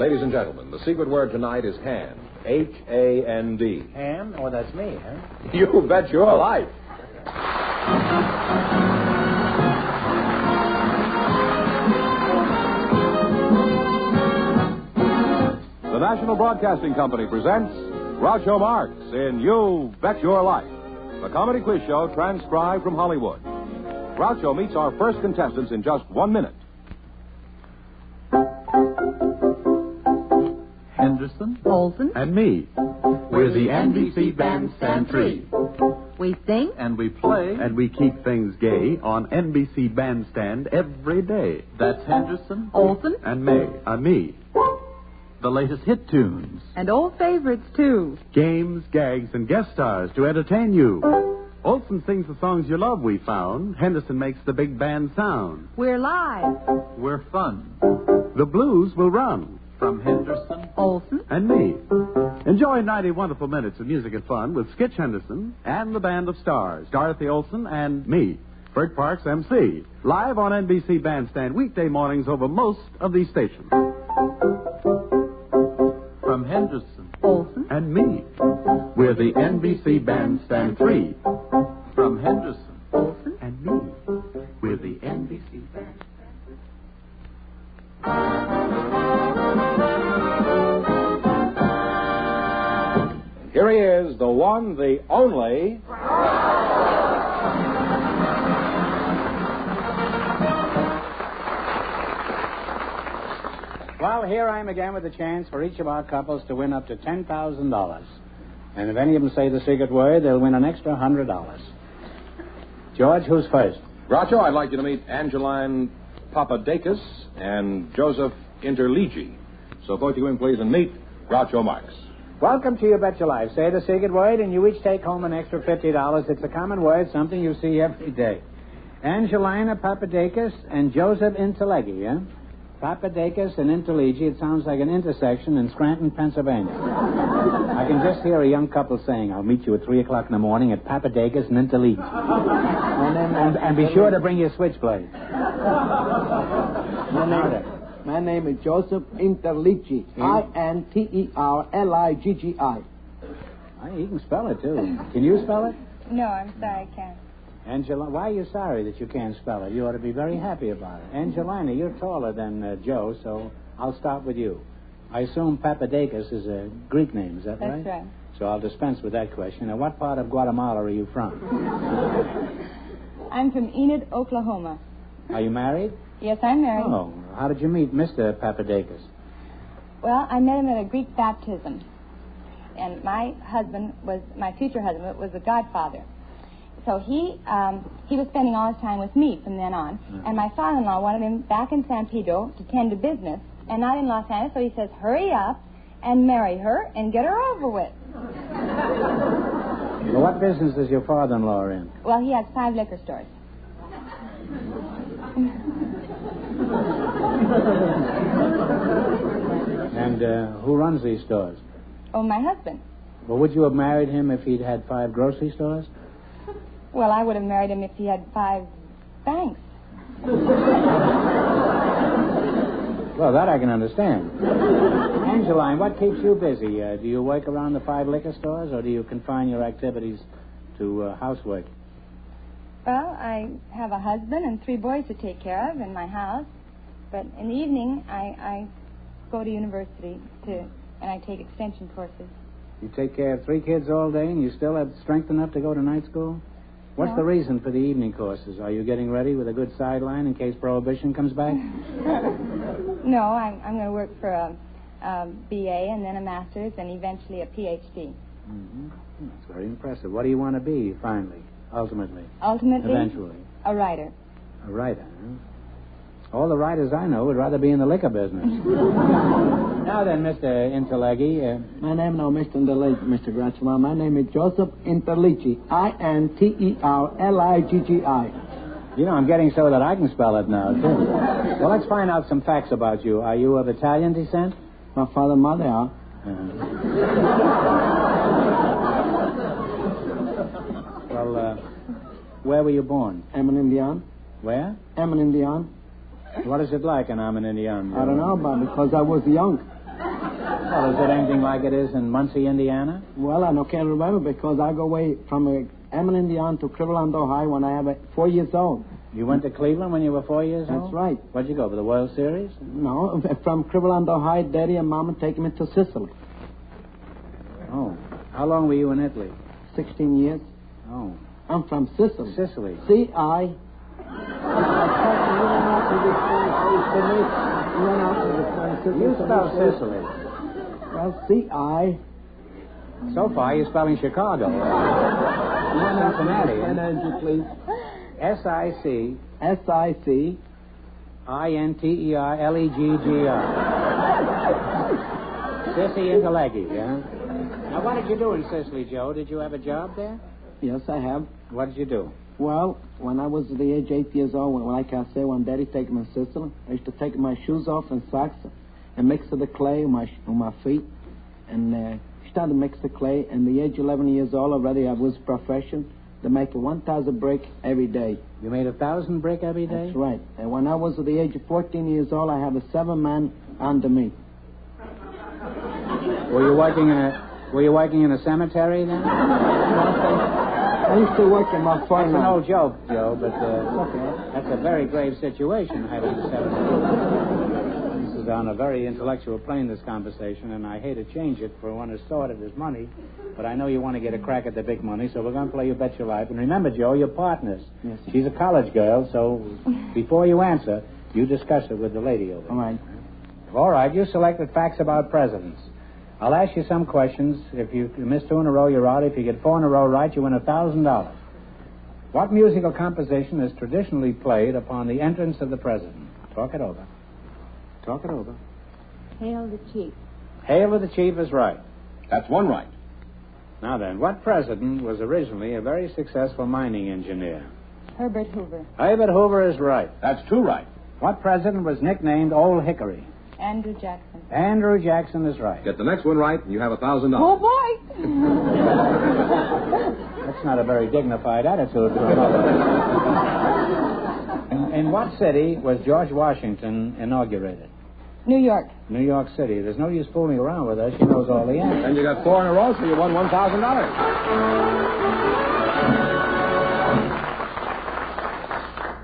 Ladies and gentlemen, the secret word tonight is hand. H-A-N-D. Hand? Oh, that's me, huh? You bet your life. The National Broadcasting Company presents Groucho Marx in You Bet Your Life, the comedy quiz show transcribed from Hollywood. Groucho meets our first contestants in just 1 minute. Henderson, Olson, and me. We're the NBC Bandstand Three. we sing, And we play, and we keep things gay on NBC Bandstand every day. That's Henderson, Olson, and me. The latest hit tunes, and old favorites, too. games, gags, and guest stars to entertain you. Olson sings the songs you love, we found. Henderson makes the big band sound. We're live. We're fun. The blues will run from Henderson, Olson, and me. Enjoy 90 wonderful minutes of music and fun with Skitch Henderson and the band of stars, Dorothy Olson and me, Bert Parks, MC. Live on NBC Bandstand weekday mornings over most of these stations. From Henderson, Olson, and me, we're the NBC Bandstand Three. From Henderson, Olson, and me, we're the NBC Bandstand. Here he is, the one, the only... Well, here I am again with a chance for each of our couples to win up to $10,000. And if any of them say the secret word, they'll win an extra $100. George, who's first? Groucho, I'd like you to meet Angeline Papadakis and Joseph Interligi. So both you in, please, and meet Groucho Marx. Welcome to You Bet Your Life. Say the secret word, and you each take home an extra $50. It's a common word, something you see every day. Angelina Papadakis and Joseph Interligi, huh? Papadakis and Interligi, it sounds like an intersection in Scranton, Pennsylvania. I can just hear a young couple saying, I'll meet you at 3 o'clock in the morning at Papadakis and Interligi. And be sure to bring your switchblade. My name is Joseph Interligi. Interliggi. You can spell it, too. Can you spell it? No, I'm sorry, I can't. Angela, why are you sorry that you can't spell it? You ought to be very happy about it. Angelina, you're taller than Joe, so I'll start with you. I assume Papadakis is a Greek name, is that right? That's right. So I'll dispense with that question. Now, what part of Guatemala are you from? I'm from Enid, Oklahoma. Are you married? Yes, I'm married. Oh, how did you meet Mr. Papadakis? Well, I met him at a Greek baptism. And my future husband, was a godfather. So he was spending all his time with me from then on. Mm-hmm. And my father-in-law wanted him back in San Pedro to tend to business and not in Los Angeles. So he says, hurry up and marry her and get her over with. Well, what business is your father-in-law in? Well, he has 5 liquor stores. And who runs these stores? Oh, my husband. Well, would you have married him if he'd had 5 grocery stores? Well, I would have married him if he had 5 banks. Well, that I can understand. Angeline, what keeps you busy? Do you work around the 5 liquor stores, or do you confine your activities to housework? Well, I have a husband and 3 boys to take care of in my house. But in the evening, I go to university, and I take extension courses. You take care of 3 kids all day, and you still have strength enough to go to night school? What's the reason for the evening courses? Are you getting ready with a good sideline in case Prohibition comes back? No, I'm going to work for a BA and then a master's and eventually a PhD. Mm-hmm. That's very impressive. What do you want to be, finally, ultimately? Ultimately? Eventually? A writer. A writer, huh? All the writers I know would rather be in the liquor business. Now then, Mr. Interligi. My name no Mr. Interligi, Mr. Groucho. My name is Joseph Interligi. Interliggi. You know, I'm getting so that I can spell it now, too. Well, let's find out some facts about you. Are you of Italian descent? My father and mother are. Well, where were you born? I'm an Indian. Where? I'm an Indian. What is it like, an I'm an Indian? I don't know, but because I was young. Well, is it anything like it is in Muncie, Indiana? Well, I can't remember because I go away from Emmett, Indiana to Cleveland, Ohio when I was 4 years old. You went to Cleveland when you were 4 years old? That's right. Where'd you go, for the World Series? No, from Cleveland, Ohio, Daddy and Mama taking me to Sicily. Oh. How long were you in Italy? 16 years. Oh. I'm from Sicily. Sicily. C-I... You spell Sicily. Well, C-I... So far, you're spelling Chicago. Cincinnati. Energy, please. S-I-C... S-I-C... I-N-T-E-R-L-E-G-G-R. Sissy Inteleghi, yeah? Now, what did you do in Sicily, Joe? Did you have a job there? Yes, I have. What did you do? Well, when I was the age 8 years old, like I say, when Daddy took me to Sicily, I used to take my shoes off and socks and mix the clay on my feet. And started to mix the clay. And the age 11 years old already, I was profession to make 1,000 brick every day. You made 1,000 brick every day? That's right. And when I was at the age of 14 years old, I have a 7-man under me. Were you working in a cemetery then? I used to work in my farm. That's an old joke, Joe, but that's a very grave situation, having 7 men. This is on a very intellectual plane, this conversation, and I hate to change it for one as sordid as money, but I know you want to get a crack at the big money, so we're going to play You Bet Your Life. And remember, Joe, you're partners. Yes, sir. She's a college girl, so before you answer, you discuss it with the lady over there. All right. All right, you selected facts about presidents. I'll ask you some questions. If you miss 2 in a row, you're out. If you get 4 in a row right, you win $1,000. What musical composition is traditionally played upon the entrance of the president? Talk it over. Talk it over. Hail the Chief. Hail of the Chief is right. That's one right. Now then, what president was originally a very successful mining engineer? Herbert Hoover. Herbert Hoover is right. That's 2 right. What president was nicknamed Old Hickory? Andrew Jackson. Andrew Jackson is right. Get the next one right, and you have $1,000. Oh, boy! That's not a very dignified attitude. In what city was George Washington inaugurated? New York. New York City. There's no use fooling around with her. She knows all the answers. And you got 4 in a row, so you won $1,000.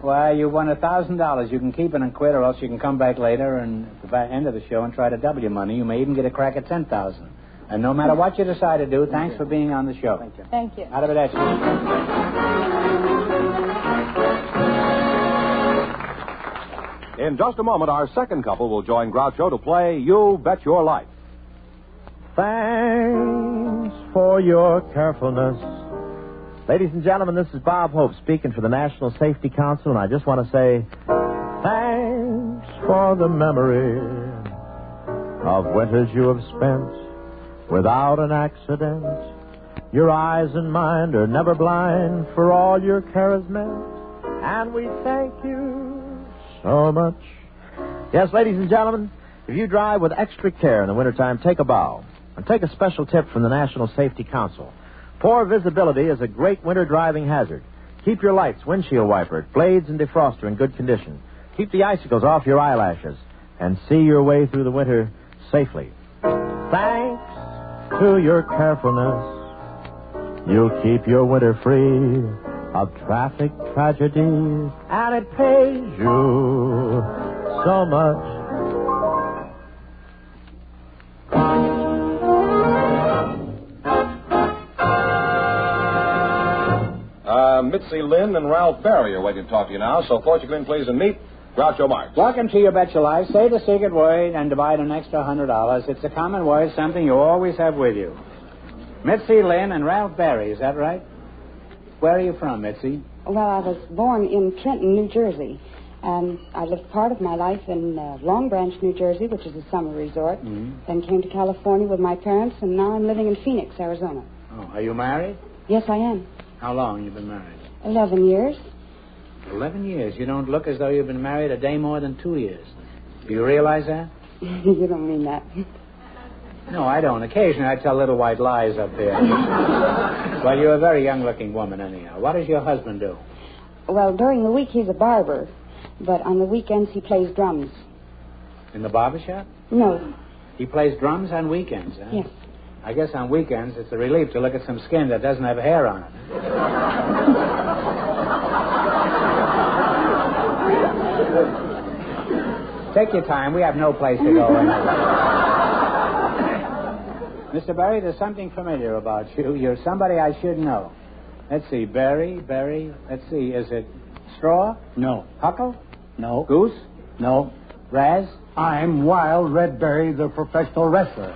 Well, you won $1,000. You can keep it and quit, or else you can come back later and at the end of the show and try to double your money. You may even get a crack at $10,000. And no matter what you decide to do, thanks for being on the show. Thank you. Thank you. Arrivederci. In just a moment, our second couple will join Groucho to play You Bet Your Life. Thanks for your carefulness. Ladies and gentlemen, this is Bob Hope speaking for the National Safety Council, and I just want to say thanks for the memory of winters you have spent without an accident. Your eyes and mind are never blind for all your care is meant, and we thank you so much. Yes, ladies and gentlemen, if you drive with extra care in the wintertime, take a bow. And take a special tip from the National Safety Council. Poor visibility is a great winter driving hazard. Keep your lights, windshield wiper, blades, and defroster in good condition. Keep the icicles off your eyelashes. And see your way through the winter safely. Thanks to your carefulness, you'll keep your winter free of traffic tragedies. And it pays you so much. Mitzi Lynn and Ralph Barry are waiting to talk to you now, so Fortune Glenn, please, and meet Groucho Marx. Welcome to You Bet Your Life. Say the secret word and divide an extra $100. It's a common word, something you always have with you. Mitzi Lynn and Ralph Barry, is that right? Where are you from, Mitzi? Well, I was born in Trenton, New Jersey. I lived part of my life in Long Branch, New Jersey, which is a summer resort. Mm-hmm. Then came to California with my parents, and now I'm living in Phoenix, Arizona. Oh, are you married? Yes, I am. How long you been married? 11 years. 11 years. You don't look as though you've been married a day more than 2 years. Do you realize that? You don't mean that. No, I don't. Occasionally I tell little white lies up there. Well, you're a very young-looking woman, anyhow. What does your husband do? Well, during the week he's a barber, but on the weekends he plays drums. In the barber shop? No, He plays drums on weekends, huh? Yes. I guess on weekends it's a relief to look at some skin that doesn't have hair on it. Take your time. We have no place to go anyway. Mr. Barry, there's something familiar about you. You're somebody I should know. Let's see. Barry. Let's see. Is it Straw? No. Huckle? No. Goose? No. Raz? I'm Wild Red Berry, the professional wrestler.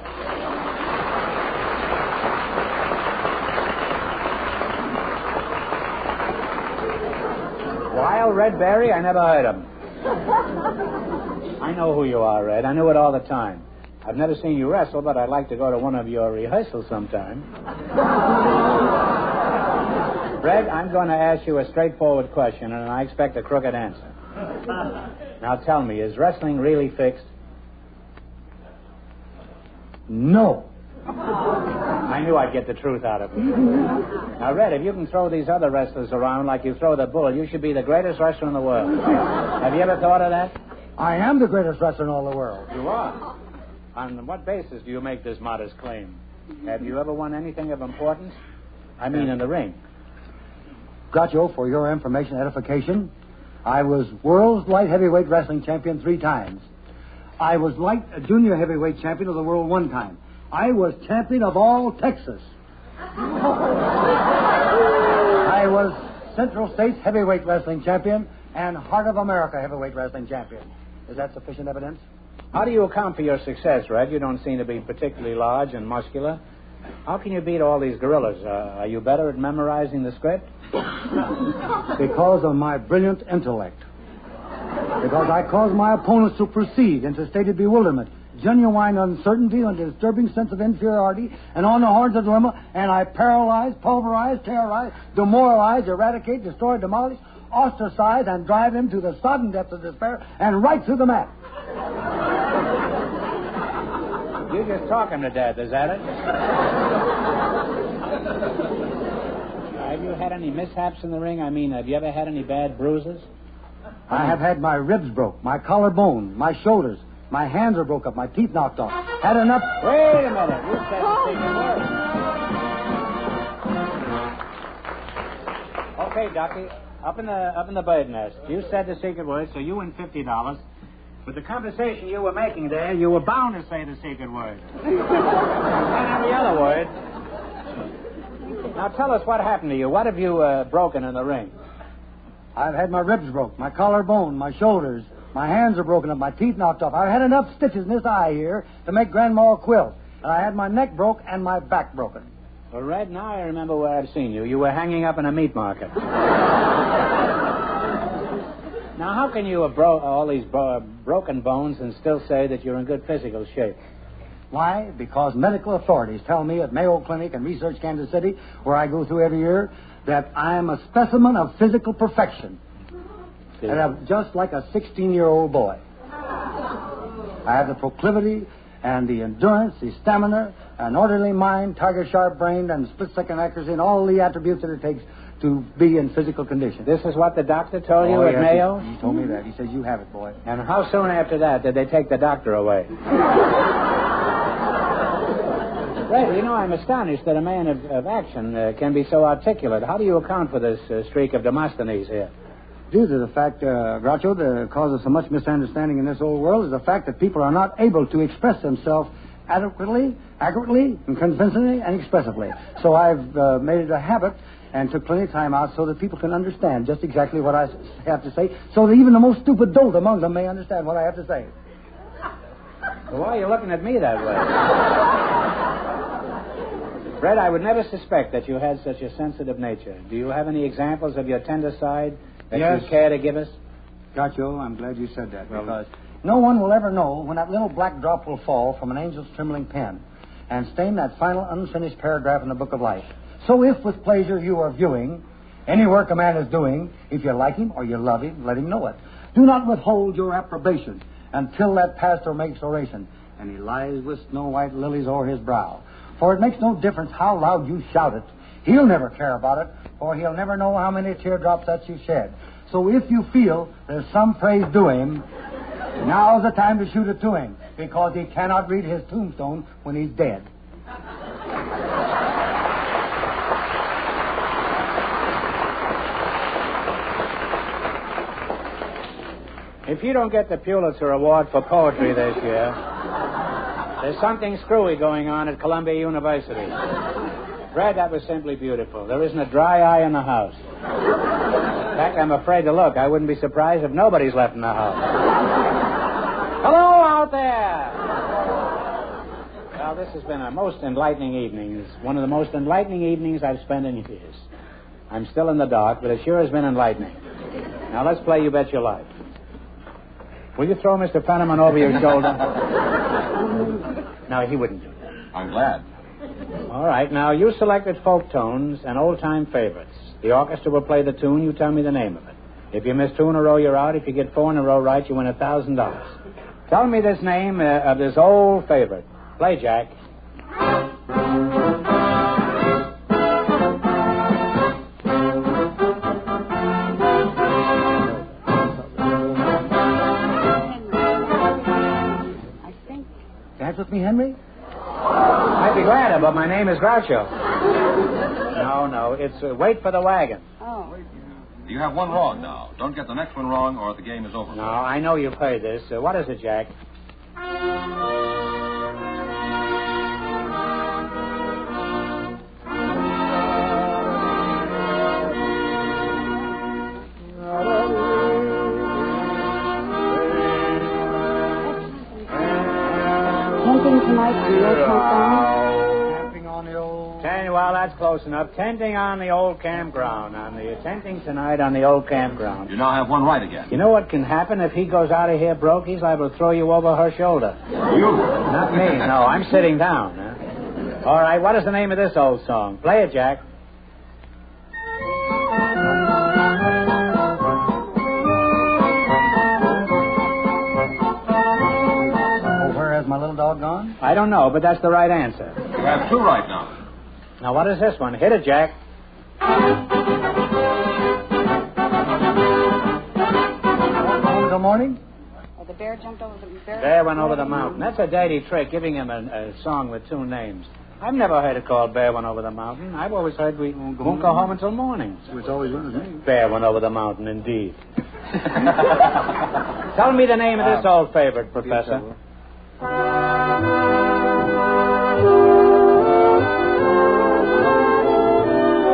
Wild Red Barry? I never heard of him. I know who you are, Red. I knew it all the time. I've never seen you wrestle, but I'd like to go to one of your rehearsals sometime. Red, I'm going to ask you a straightforward question, and I expect a crooked answer. Now tell me, is wrestling really fixed? No. I knew I'd get the truth out of you. Now, Red, if you can throw these other wrestlers around like you throw the bull, you should be the greatest wrestler in the world. Have you ever thought of that? I am the greatest wrestler in all the world. You are. On what basis do you make this modest claim? Have you ever won anything of importance? I mean in the ring. Groucho, for your information and edification, I was world's light heavyweight wrestling champion 3 times. I was junior heavyweight champion of the world 1 time. I was champion of all Texas. I was Central States heavyweight wrestling champion and Heart of America heavyweight wrestling champion. Is that sufficient evidence? How do you account for your success, Red? You don't seem to be particularly large and muscular. How can you beat all these gorillas? Are you better at memorizing the script? Because of my brilliant intellect. Because I cause my opponents to proceed into stated bewilderment, genuine uncertainty, and disturbing sense of inferiority, and on the horns of dilemma, and I paralyze, pulverize, terrorize, demoralize, eradicate, destroy, demolish, ostracize, and drive them to the sodden depths of despair, and right through the mat. You're just talking to Dad, is that it? Have you had any mishaps in the ring? I mean, have you ever had any bad bruises? I have had my ribs broke, my collarbone, my shoulders, my hands are broke up, my teeth knocked off. Had enough. Wait a minute. You said the secret word. Okay, Ducky. Up in the bird nest. You said the secret word, so you win $50. With the conversation you were making there, you were bound to say the secret word. And every other word. Now tell us what happened to you. What have you broken in the ring? I've had my ribs broke, my collarbone, my shoulders, my hands are broken up, my teeth knocked off. I've had enough stitches in this eye here to make Grandma a quilt. And I had my neck broke and my back broken. Well, Red, now I remember where I've seen you. You were hanging up in a meat market. Now, how can you have all these broken bones and still say that you're in good physical shape? Why? Because medical authorities tell me at Mayo Clinic in Research, Kansas City, where I go through every year, that I'm a specimen of physical perfection. And I'm just like a 16-year-old boy. I have the proclivity and the endurance, the stamina, an orderly mind, tiger-sharp brain, and split-second accuracy, and all the attributes that it takes to be in physical condition. This is what the doctor told you at Mayo? He told me that. He says, you have it, boy. And how soon after that did they take the doctor away? Red, you know, I'm astonished that a man of action can be so articulate. How do you account for this streak of Demosthenes here? Due to the fact, Groucho, the cause of so much misunderstanding in this old world is the fact that people are not able to express themselves adequately, accurately, and convincingly, and expressively. So I've made it a habit and took plenty of time out so that people can understand just exactly what I have to say, so that even the most stupid dolt among them may understand what I have to say. Well, why are you looking at me that way? Red, I would never suspect that you had such a sensitive nature. Do you have any examples of your tender side that you care to give us? Groucho, I'm glad you said that, because no one will ever know when that little black drop will fall from an angel's trembling pen and stain that final unfinished paragraph in the book of life. So if with pleasure you are viewing any work a man is doing, if you like him or you love him, let him know it. Do not withhold your approbation until that pastor makes oration, and he lies with snow white lilies o'er his brow. For it makes no difference how loud you shout it. He'll never care about it, for he'll never know how many teardrops that you shed. So if you feel there's some praise due him, now's the time to shoot it to him. because he cannot read his tombstone when he's dead. If you don't get the Pulitzer Award for poetry this year, there's something screwy going on at Columbia University. Fred, that was simply beautiful. There isn't a dry eye in the house. In fact, I'm afraid to look. I wouldn't be surprised if nobody's left in the house. Hello out there! Well, this has been a most enlightening evening. It's one of the most enlightening evenings I've spent in years. I'm still in the dark, but it sure has been enlightening. Now, let's play You Bet Your Life. Will you throw Mr. Fenneman over your shoulder? No, he wouldn't do that. I'm glad. All right, now, you selected folk tones and old-time favorites. The orchestra will play the tune. You tell me the name of it. If you miss 2 in a row, you're out. If you get 4 in a row right, you win $1,000. Tell me this name of this old favorite. Play, Jack. Dance with me, Henry? I'd be glad of, but my name is Groucho. No, it's Wait for the Wagon. Oh. You have one wrong now. Don't get the next one wrong or the game is over. No, I know you've heard this. What is it, Jack? Tenting tonight on the old campground. Camping on the old... Well, that's close enough. Tenting on the old campground. Tenting tonight on the old campground. You now have one right again. You know what can happen if he goes out of here broke? He's liable to throw you over her shoulder. You? Not me. No, I'm sitting down. Huh? All right, what is the name of this old song? Play it, Jack. Where has my little dog gone? I don't know, but that's the right answer. You have 2 right now. Now, what is this one? Hit it, Jack. Home till morning? Oh, the bear jumped over the bear. Bear went over the mountain. That's a dirty trick, giving him a song with 2 names. I've never heard it called Bear Went Over the Mountain. I've always heard we won't go home until morning. It's always one of them. Bear Went Over the Mountain, indeed. Tell me the name of this old favorite, Professor.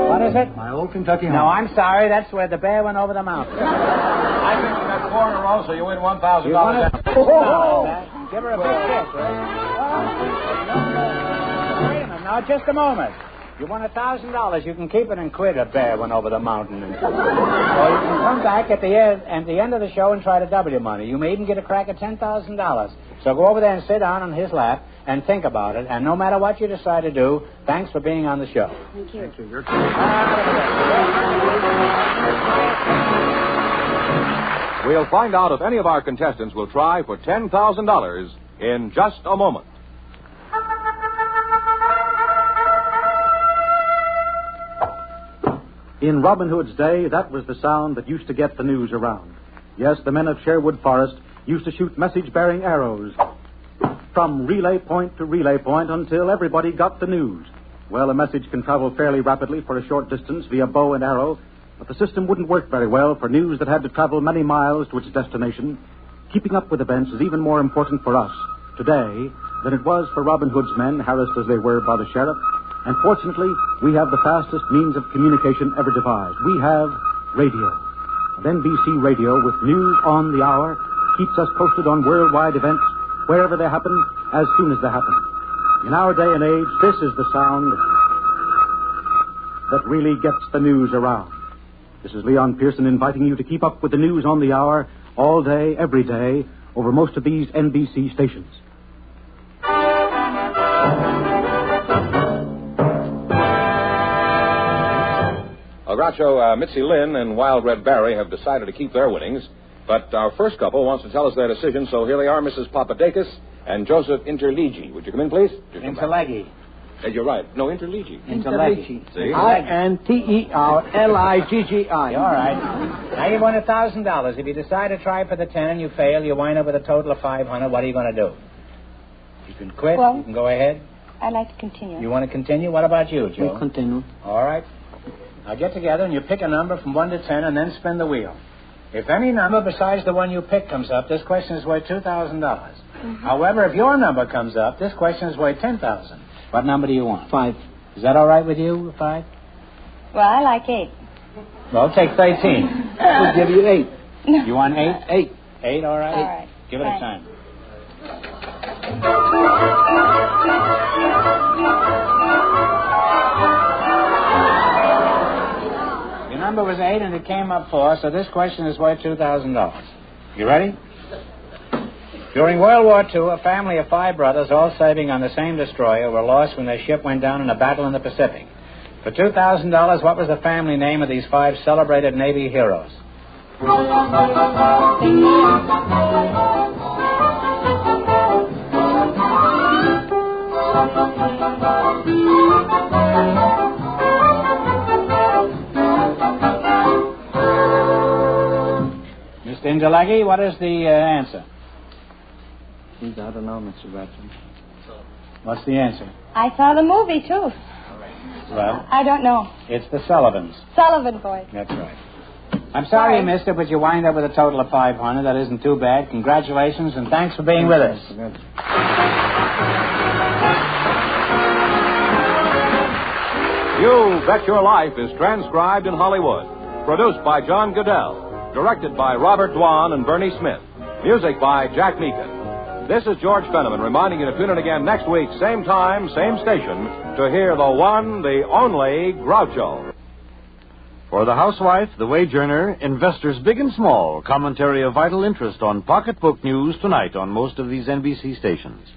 What is it? My old Kentucky home. No, I'm sorry. That's where the bear went over the mountain. I think you got 4 in a row, so you win $1,000. You want to... Give her a big kiss, right? Wait a minute. Now, just a moment. You won $1,000. You can keep it and quit. A bear went over the mountain. Or you can come back at the end of the show and try to double your money. You may even get a crack at $10,000. So go over there and sit down on his lap and think about it. And no matter what you decide to do, thanks for being on the show. Thank you. Thank you. You're We'll find out if any of our contestants will try for $10,000 in just a moment. In Robin Hood's day, that was the sound that used to get the news around. Yes, the men of Sherwood Forest used to shoot message-bearing arrows from relay point to relay point until everybody got the news. Well, a message can travel fairly rapidly for a short distance via bow and arrow, but the system wouldn't work very well for news that had to travel many miles to its destination. Keeping up with events is even more important for us today than it was for Robin Hood's men, harassed as they were by the sheriff. And fortunately, we have the fastest means of communication ever devised. We have radio. And NBC Radio, with news on the hour, keeps us posted on worldwide events, wherever they happen, as soon as they happen. In our day and age, this is the sound that really gets the news around. This is Leon Pearson inviting you to keep up with the news on the hour all day, every day, over most of these NBC stations. Groucho, Mitzi Lynn and Wild Red Barry have decided to keep their winnings, but our first couple wants to tell us their decision, so here they are, Mrs. Papadakis and Joseph Interligi. Would you come in, please? Interlegi. You're right. No, Interligi. Interlegi. See? Interliggi. All right. Now you won $1,000. If you decide to try for the 10 and you fail, you wind up with a total of $500. What are you going to do? You can quit. Well- You can go ahead. I'd like to continue. You want to continue? What about you, Joe? We'll continue. All right. Now get together and you pick a number from 1 to 10 and then spin the wheel. If any number besides the one you picked comes up, this question is worth $2,000. However, if your number comes up, this question is worth $10,000. What number do you want? 5. Is that all right with you, 5? Well, I like 8. Well, take 13. We'll give you 8. You want 8? 8. 8, all right? All right. Give it a Thanks. time. Your number was 8 and it came up 4, so this question is worth $2,000. You ready? During World War II, a family of 5 brothers, all sailing on the same destroyer, were lost when their ship went down in a battle in the Pacific. For $2,000, what was the family name of these 5 celebrated Navy heroes? Mr. Ingelaghi, what is the answer? I don't know, Mr. Ratchet. What's the answer? I saw the movie, too. Well, I don't know. it's the Sullivans. Sullivan boys. That's right. I'm sorry you Sorry. missed it, but you wind up with a total of 500. That isn't too bad. Congratulations, and thanks for being with us. You Bet Your Life is transcribed in Hollywood. Produced by John Goodell. Directed by Robert Dwan and Bernie Smith. Music by Jack Meakin. This is George Fenneman reminding you to tune in again next week, same time, same station, to hear the one, the only Groucho. For the housewife, the wage earner, investors big and small, commentary of vital interest on pocketbook news tonight on most of these NBC stations.